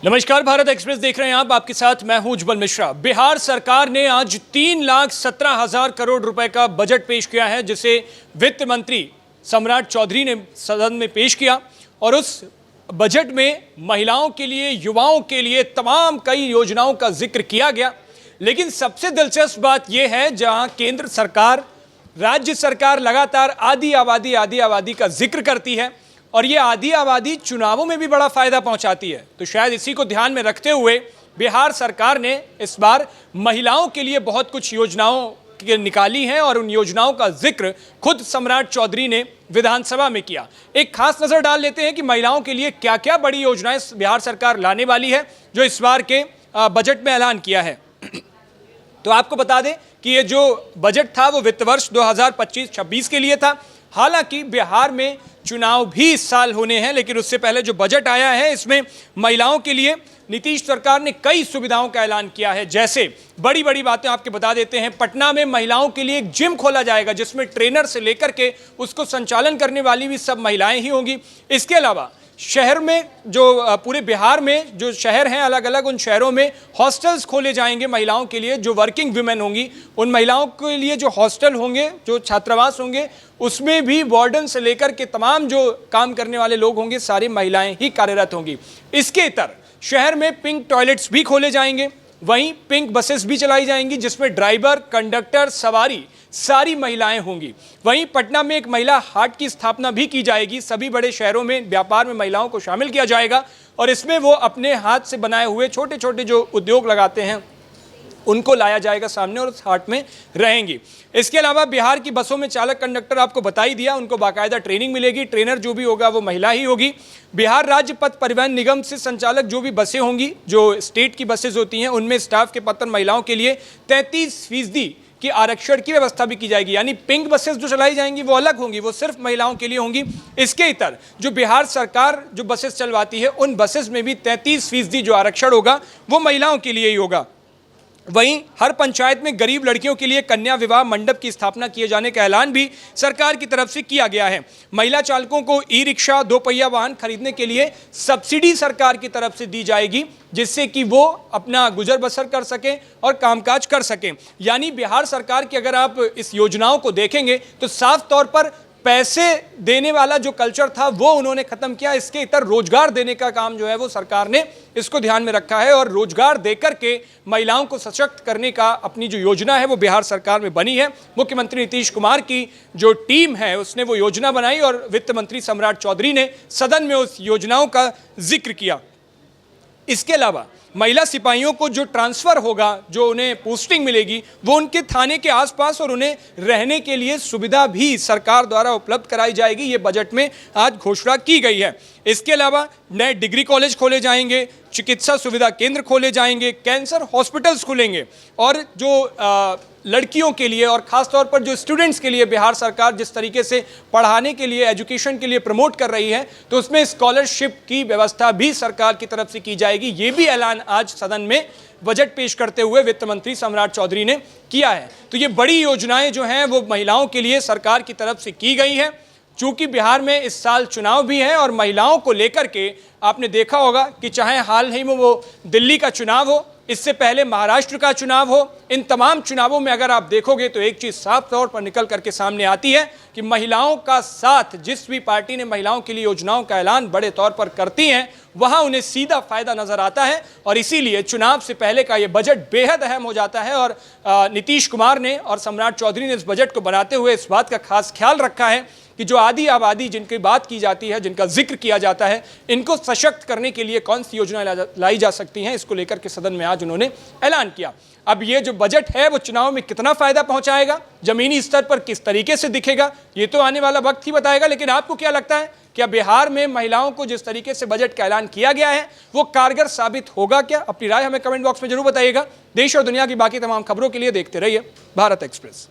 नमस्कार, भारत एक्सप्रेस देख रहे हैं आप। आपके साथ मैं हूं उज्जवल मिश्रा। बिहार सरकार ने आज 3,17,000 करोड़ रुपए का बजट पेश किया है, जिसे वित्त मंत्री सम्राट चौधरी ने सदन में पेश किया। और उस बजट में महिलाओं के लिए, युवाओं के लिए तमाम कई योजनाओं का जिक्र किया गया। लेकिन सबसे दिलचस्प बात यह है, जहां केंद्र सरकार, राज्य सरकार लगातार आधी आबादी का जिक्र करती है और ये आधी आबादी चुनावों में भी बड़ा फायदा पहुंचाती है, तो शायद इसी को ध्यान में रखते हुए बिहार सरकार ने इस बार महिलाओं के लिए बहुत कुछ योजनाओं निकाली हैं और उन योजनाओं का जिक्र खुद सम्राट चौधरी ने विधानसभा में किया। एक खास नजर डाल लेते हैं कि महिलाओं के लिए क्या क्या बड़ी योजनाएं बिहार सरकार लाने वाली है, जो इस बार के बजट में ऐलान किया है। तो आपको बता दें कि ये जो बजट था वो वित्त वर्ष 2025-26 के लिए था। हालांकि बिहार में चुनाव भी इस साल होने हैं, लेकिन उससे पहले जो बजट आया है, इसमें महिलाओं के लिए नीतीश सरकार ने कई सुविधाओं का ऐलान किया है। जैसे बड़ी बड़ी बातें आपके बता देते हैं। पटना में महिलाओं के लिए एक जिम खोला जाएगा, जिसमें ट्रेनर से लेकर के उसको संचालन करने वाली भी सब महिलाएं ही होंगी। इसके अलावा शहर में, जो पूरे बिहार में जो शहर हैं अलग अलग, उन शहरों में हॉस्टल्स खोले जाएंगे महिलाओं के लिए। जो वर्किंग वुमेन होंगी, उन महिलाओं के लिए जो हॉस्टल होंगे, जो छात्रावास होंगे, उसमें भी वार्डन से लेकर के तमाम जो काम करने वाले लोग होंगे, सारी महिलाएं ही कार्यरत होंगी। इसके इतर शहर में पिंक टॉयलेट्स भी खोले जाएंगे। वहीं पिंक बसेस भी चलाई जाएंगी, जिसमें ड्राइवर, कंडक्टर, सवारी सारी महिलाएं होंगी। वहीं पटना में एक महिला हाट की स्थापना भी की जाएगी। सभी बड़े शहरों में व्यापार में महिलाओं को शामिल किया जाएगा और इसमें वो अपने हाथ से बनाए हुए छोटे छोटे जो उद्योग लगाते हैं, उनको लाया जाएगा सामने और उस हाट में रहेंगी। इसके अलावा बिहार की बसों में चालक, कंडक्टर आपको बता ही दिया, उनको बाकायदा ट्रेनिंग मिलेगी। ट्रेनर जो भी होगा वो महिला ही होगी। बिहार राज्य पथ परिवहन निगम से संचालक जो भी बसें होंगी, जो स्टेट की बसेज होती हैं, उनमें स्टाफ के पद पर महिलाओं के लिए 33% की आरक्षण की व्यवस्था भी की जाएगी। यानी पिंक बसेस जो चलाई जाएंगी वो अलग होंगी, वो सिर्फ महिलाओं के लिए होंगी। इसके इतर जो बिहार सरकार जो बसेस चलवाती है, उन बसेस में भी 33% जो आरक्षण होगा वो महिलाओं के लिए ही होगा। वहीं हर पंचायत में गरीब लड़कियों के लिए कन्या विवाह मंडप की स्थापना किए जाने का ऐलान भी सरकार की तरफ से किया गया है। महिला चालकों को ई रिक्शा, 2 पहिया वाहन खरीदने के लिए सब्सिडी सरकार की तरफ से दी जाएगी, जिससे कि वो अपना गुजर बसर कर सकें और कामकाज कर सकें। यानी बिहार सरकार की अगर आप इस योजनाओं को देखेंगे तो साफ तौर पर पैसे देने वाला जो कल्चर था वो उन्होंने खत्म किया। इसके इतर रोजगार देने का काम जो है वो सरकार ने इसको ध्यान में रखा है और रोजगार देकर के महिलाओं को सशक्त करने का अपनी जो योजना है वो बिहार सरकार में बनी है। मुख्यमंत्री नीतीश कुमार की जो टीम है उसने वो योजना बनाई और वित्त मंत्री सम्राट चौधरी ने सदन में उस योजनाओं का जिक्र किया। इसके अलावा महिला सिपाहियों को जो ट्रांसफ़र होगा, जो उन्हें पोस्टिंग मिलेगी, वो उनके थाने के आसपास और उन्हें रहने के लिए सुविधा भी सरकार द्वारा उपलब्ध कराई जाएगी। ये बजट में आज घोषणा की गई है। इसके अलावा नए डिग्री कॉलेज खोले जाएंगे, चिकित्सा सुविधा केंद्र खोले जाएंगे, कैंसर हॉस्पिटल्स खुलेंगे और जो लड़कियों के लिए और ख़ास तौर पर जो स्टूडेंट्स के लिए बिहार सरकार जिस तरीके से पढ़ाने के लिए, एजुकेशन के लिए प्रमोट कर रही है, तो उसमें स्कॉलरशिप की व्यवस्था भी सरकार की तरफ से की जाएगी। ये भी ऐलान आज सदन में बजट पेश करते हुए वित्त मंत्री सम्राट चौधरी ने किया है। तो ये बड़ी योजनाएं जो हैं वो महिलाओं के लिए सरकार की तरफ से की गई हैं। चूंकि बिहार में इस साल चुनाव भी है और महिलाओं को लेकर के आपने देखा होगा कि चाहे हाल ही में वो दिल्ली का चुनाव हो, इससे पहले महाराष्ट्र का चुनाव हो, इन तमाम चुनावों में अगर आप देखोगे तो एक चीज़ साफ तौर पर निकल करके सामने आती है कि महिलाओं का साथ, जिस भी पार्टी ने महिलाओं के लिए योजनाओं का ऐलान बड़े तौर पर करती हैं, वहाँ उन्हें सीधा फायदा नजर आता है। और इसीलिए चुनाव से पहले का ये बजट बेहद अहम हो जाता है और नीतीश कुमार ने और सम्राट चौधरी ने इस बजट को बनाते हुए इस बात का खास ख्याल रखा है कि जो आधी आबादी जिनकी बात की जाती है, जिनका जिक्र किया जाता है, इनको सशक्त करने के लिए कौन सी योजना लाई जा सकती हैं, इसको लेकर के सदन में आज उन्होंने ऐलान किया। अब ये जो बजट है वो चुनाव में कितना फायदा पहुंचाएगा, जमीनी स्तर पर किस तरीके से दिखेगा, ये तो आने वाला वक्त ही बताएगा। लेकिन आपको क्या लगता है, क्या बिहार में महिलाओं को जिस तरीके से बजट का ऐलान किया गया है वो कारगर साबित होगा क्या? अपनी राय हमें कमेंट बॉक्स में जरूर बताइएगा। देश और दुनिया की बाकी तमाम खबरों के लिए देखते रहिए भारत एक्सप्रेस।